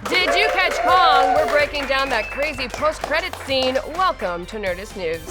Did you catch Kong? We're breaking down that crazy post-credits scene. Welcome to Nerdist News.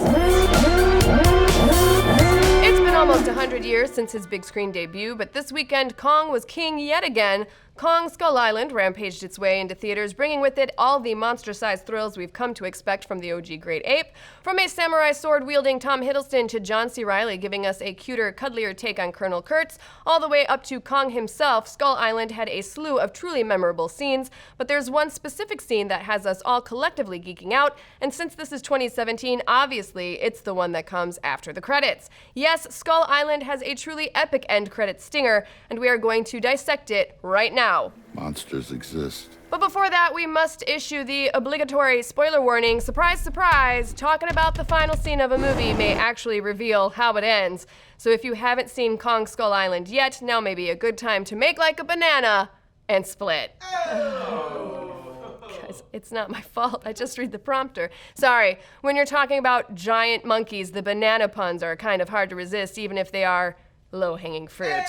It's been almost 100 years since his big screen debut, but this weekend Kong was king yet again. Kong Skull Island rampaged its way into theaters, bringing with it all the monster-sized thrills we've come to expect from the OG Great Ape. From a samurai sword-wielding Tom Hiddleston to John C. Reilly giving us a cuter, cuddlier take on Colonel Kurtz, all the way up to Kong himself, Skull Island had a slew of truly memorable scenes, but there's one specific scene that has us all collectively geeking out, and since this is 2017, obviously it's the one that comes after the credits. Yes, Skull Island has a truly epic end credit stinger, and we are going to dissect it right now. Monsters exist. But before that, we must issue the obligatory spoiler warning. Surprise, surprise, talking about the final scene of a movie may actually reveal how it ends. So if you haven't seen Kong Skull Island yet, now may be a good time to make like a banana and split. Guys, it's not my fault. I just read the prompter. Sorry, when you're talking about giant monkeys, the banana puns are kind of hard to resist, even if they are low-hanging fruit.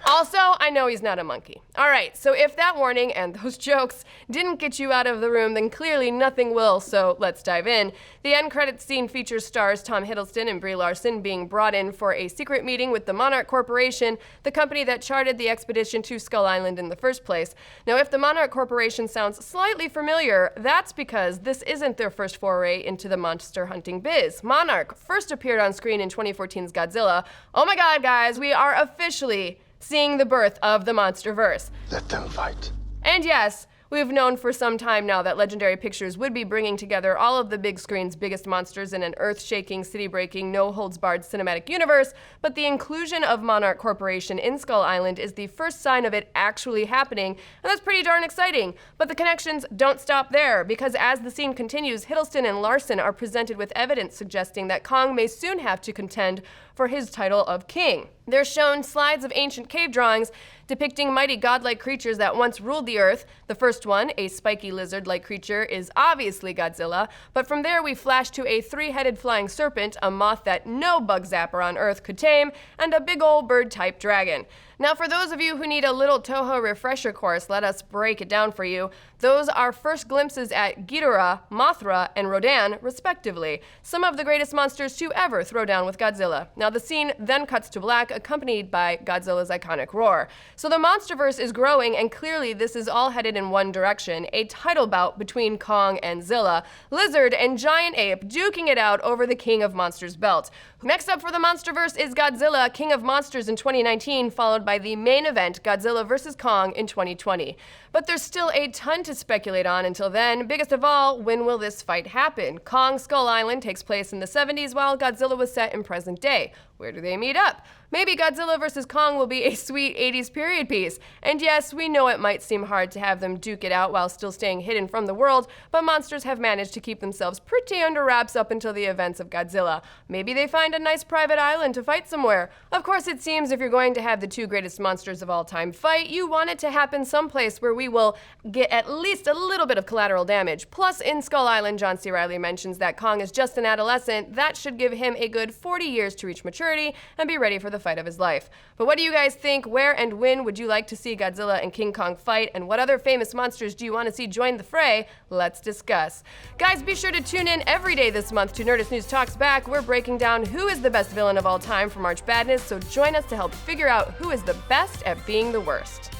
Also, I know he's not a monkey. All right, so if that warning and those jokes didn't get you out of the room, then clearly nothing will, so let's dive in. The end credits scene features stars Tom Hiddleston and Brie Larson being brought in for a secret meeting with the Monarch Corporation, the company that charted the expedition to Skull Island in the first place. Now, if the Monarch Corporation sounds slightly familiar, that's because this isn't their first foray into the monster hunting biz. Monarch first appeared on screen in 2014's Godzilla. Oh my god, guys, we are officially seeing the birth of the Monsterverse. Let them fight. And yes, we've known for some time now that Legendary Pictures would be bringing together all of the big screen's biggest monsters in an earth-shaking, city-breaking, no-holds-barred cinematic universe, but the inclusion of Monarch Corporation in Skull Island is the first sign of it actually happening, and that's pretty darn exciting. But the connections don't stop there, because as the scene continues, Hiddleston and Larson are presented with evidence suggesting that Kong may soon have to contend for his title of king. They're shown slides of ancient cave drawings depicting mighty godlike creatures that once ruled the earth. The first one, a spiky lizard-like creature, is obviously Godzilla, but from there we flash to a three-headed flying serpent, a moth that no bug zapper on Earth could tame, and a big ol' bird-type dragon. Now, for those of you who need a little Toho refresher course, let us break it down for you. Those are first glimpses at Ghidorah, Mothra, and Rodan, respectively, some of the greatest monsters to ever throw down with Godzilla. Now, the scene then cuts to black, accompanied by Godzilla's iconic roar. So the Monsterverse is growing, and clearly this is all headed in one direction, a title bout between Kong and Zilla, lizard and giant ape duking it out over the King of Monsters belt. Next up for the Monsterverse is Godzilla, King of Monsters in 2019, followed by the main event, Godzilla vs. Kong in 2020. But there's still a ton to speculate on until then. Biggest of all, when will this fight happen? Kong Skull Island takes place in the 70s, while Godzilla was set in present day. Where do they meet up? Maybe Godzilla vs. Kong will be a sweet 80s period piece. And yes, we know it might seem hard to have them duke it out while still staying hidden from the world, but monsters have managed to keep themselves pretty under wraps up until the events of Godzilla. Maybe they find a nice private island to fight somewhere. Of course, it seems if you're going to have the two greatest monsters of all time fight, you want it to happen someplace where we will get at least a little bit of collateral damage. Plus, in Skull Island, John C. Reilly mentions that Kong is just an adolescent. That should give him a good 40 years to reach maturity and be ready for the fight of his life. But what do you guys think? Where and when would you like to see Godzilla and King Kong fight? And what other famous monsters do you want to see join the fray? Let's discuss. Guys, be sure to tune in every day this month to Nerdist News Talks Back. We're breaking down who is the best villain of all time for March Madness, so join us to help figure out who is the best at being the worst.